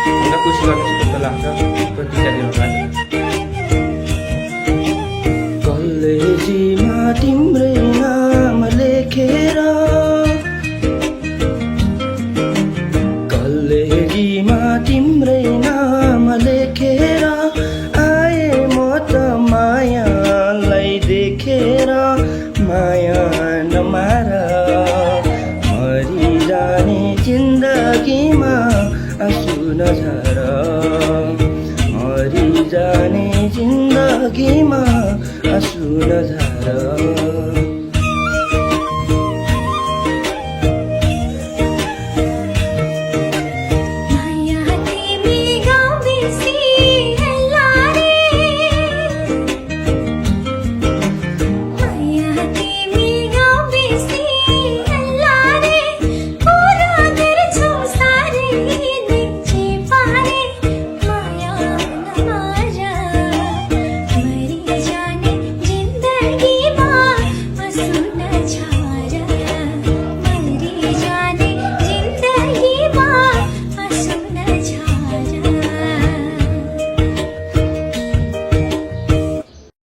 हुन खुसी गर्न जस्तो लाग्छ प्रतिक्रिया दिनुलाई। कलेजीमा तिम्रै नाम लेखेर, कलेजीमा तिम्रै नाम लेखेर आए म त मायालाई देखेर। माया नमार मरिजाने जिन्दगीमा आँसु नझर, मरिजाने जिन्दगीमा आँसु नझर।